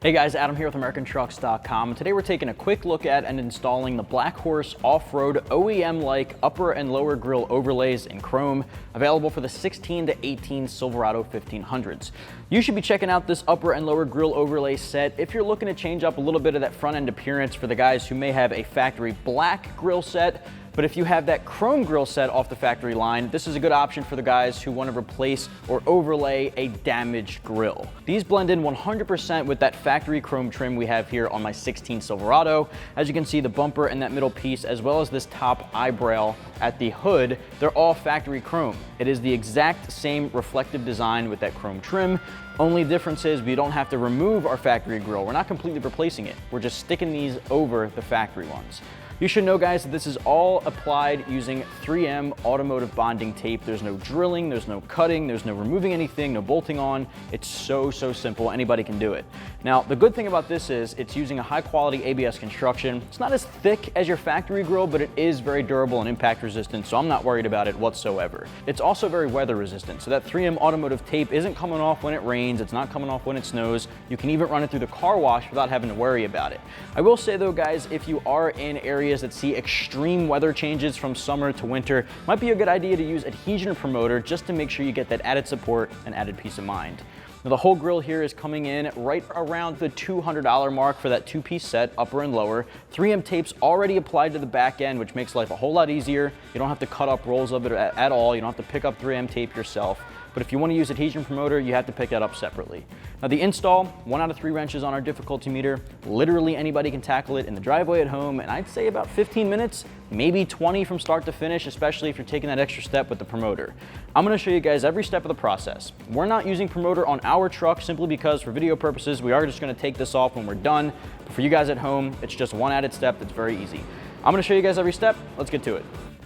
Hey guys, Adam here with AmericanTrucks.com. Today we're taking a quick look at and installing the BlackHorse off-road OEM-like upper and lower grille overlays in chrome, available for the 16 to 18 Silverado 1500s. You should be checking out this upper and lower grille overlay set if you're looking to change up a little bit of that front end appearance for the guys who may have a factory black grille set. But if you have that chrome grille set off the factory line, this is a good option for the guys who want to replace or overlay a damaged grille. These blend in 100% with that factory chrome trim we have here on my 16 Silverado. As you can see, the bumper and that middle piece, as well as this top eyebrow at the hood, they're all factory chrome. It is the exact same reflective design with that chrome trim. Only difference is we don't have to remove our factory grille. We're not completely replacing it. We're just sticking these over the factory ones. You should know, guys, that this is all applied using 3M automotive bonding tape. There's no drilling, there's no cutting, there's no removing anything, no bolting on. It's so simple, anybody can do it. Now, the good thing about this is it's using a high quality ABS construction. It's not as thick as your factory grille, but it is very durable and impact resistant, so I'm not worried about it whatsoever. It's also very weather resistant, so that 3M automotive tape isn't coming off when it rains, it's not coming off when it snows. You can even run it through the car wash without having to worry about it. I will say though, guys, if you are in areas that see extreme weather changes from summer to winter, might be a good idea to use adhesion promoter just to make sure you get that added support and added peace of mind. Now, the whole grille here is coming in right around the $200 mark for that two-piece set, upper and lower. 3M tape's already applied to the back end, which makes life a whole lot easier. You don't have to cut up rolls of it at all. You don't have to pick up 3M tape yourself. But if you want to use adhesion promoter, you have to pick that up separately. Now, the install, 1 out of 3 wrenches on our difficulty meter. Literally anybody can tackle it in the driveway at home, and I'd say about 15 minutes, maybe 20 from start to finish, especially if you're taking that extra step with the promoter. I'm going to show you guys every step of the process. We're not using promoter on our truck simply because for video purposes, we are just going to take this off when we're done. But for you guys at home, it's just one added step that's very easy. I'm going to show you guys every step. Let's get to it.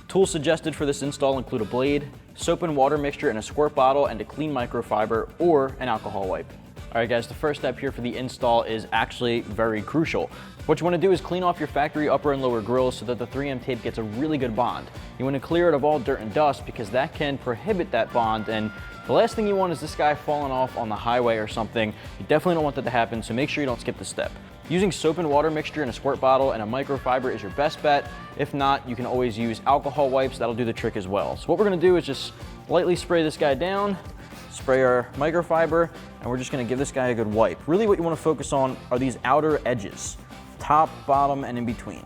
Tools suggested for this install include a blade, soap and water mixture in a squirt bottle, and a clean microfiber or an alcohol wipe. All right, guys, the first step here for the install is actually very crucial. What you want to do is clean off your factory upper and lower grills so that the 3M tape gets a really good bond. You want to clear it of all dirt and dust because that can prohibit that bond, and the last thing you want is this guy falling off on the highway or something. You definitely don't want that to happen, so make sure you don't skip this step. Using soap and water mixture in a squirt bottle and a microfiber is your best bet. If not, you can always use alcohol wipes. That'll do the trick as well. So what we're going to do is just lightly spray this guy down, spray our microfiber, and we're just going to give this guy a good wipe. Really what you want to focus on are these outer edges, top, bottom, and in between.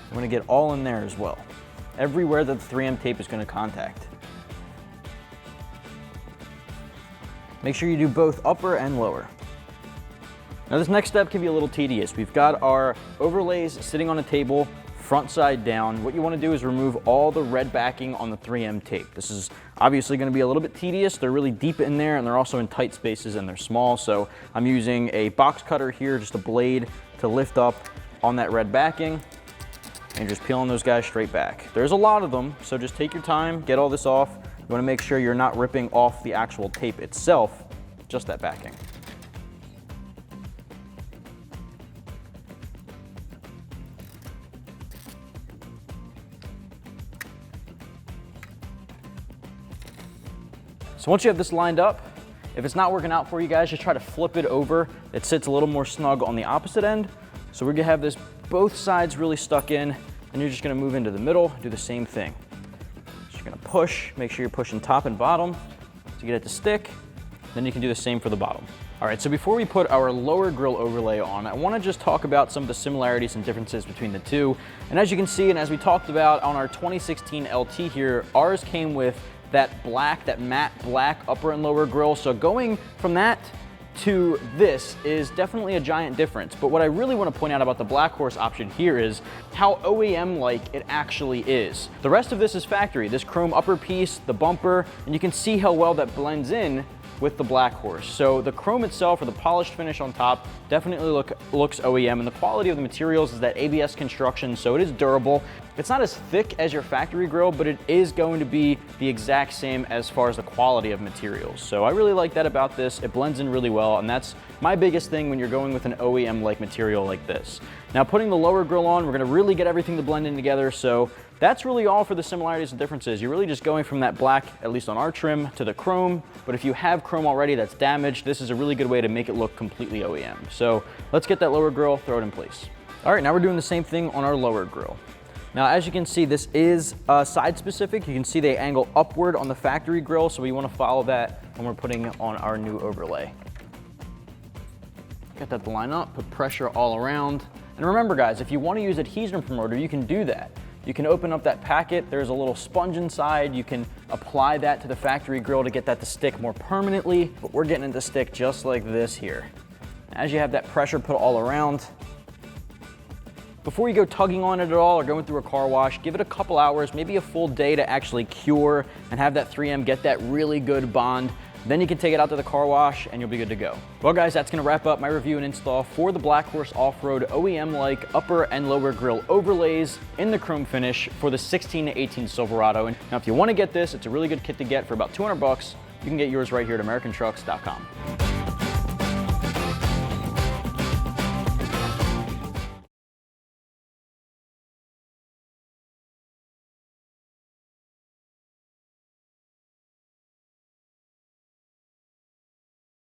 I'm going to get all in there as well. Everywhere that the 3M tape is going to contact. Make sure you do both upper and lower. Now this next step can be a little tedious. We've got our overlays sitting on a table, front side down. What you want to do is remove all the red backing on the 3M tape. This is obviously going to be a little bit tedious. They're really deep in there and they're also in tight spaces and they're small. So I'm using a box cutter here, just a blade to lift up on that red backing and just peeling those guys straight back. There's a lot of them, so just take your time, get all this off. You want to make sure you're not ripping off the actual tape itself, just that backing. So once you have this lined up, if it's not working out for you guys, just try to flip it over. It sits a little more snug on the opposite end. So we're gonna have this both sides really stuck in, and you're just gonna move into the middle, do the same thing. You're gonna push, make sure you're pushing top and bottom to get it to stick. Then you can do the same for the bottom. All right, so before we put our lower grille overlay on, I wanna just talk about some of the similarities and differences between the two. And as you can see, and as we talked about on our 2016 LT here, ours came with that black, that matte black upper and lower grille. So going from that to this is definitely a giant difference. But what I really want to point out about the BlackHorse option here is how OEM-like it actually is. The rest of this is factory, this chrome upper piece, the bumper, and you can see how well that blends in with the BlackHorse. So the chrome itself, or the polished finish on top, definitely looks OEM, and the quality of the materials is that ABS construction, so it is durable. It's not as thick as your factory grille, but it is going to be the exact same as far as the quality of materials. So I really like that about this. It blends in really well, and that's my biggest thing when you're going with an OEM-like material like this. Now, putting the lower grille on, we're gonna really get everything to blend in together, so that's really all for the similarities and differences. You're really just going from that black, at least on our trim, to the chrome. But if you have chrome already that's damaged, this is a really good way to make it look completely OEM. So let's get that lower grille, throw it in place. All right, now we're doing the same thing on our lower grille. Now, as you can see, this is side specific. You can see they angle upward on the factory grille, so we want to follow that when we're putting on our new overlay. Get that to line up, put pressure all around. And remember guys, if you want to use adhesion promoter, you can do that. You can open up that packet, there's a little sponge inside, you can apply that to the factory grille to get that to stick more permanently, but we're getting it to stick just like this here. As you have that pressure put all around, before you go tugging on it at all or going through a car wash, give it a couple hours, maybe a full day to actually cure and have that 3M get that really good bond. Then you can take it out to the car wash and you'll be good to go. Well guys, that's gonna wrap up my review and install for the BlackHorse Off-Road OEM-like upper and lower grille overlays in the chrome finish for the 16 to 18 Silverado. And now if you wanna get this, it's a really good kit to get for about 200 bucks. You can get yours right here at AmericanTrucks.com.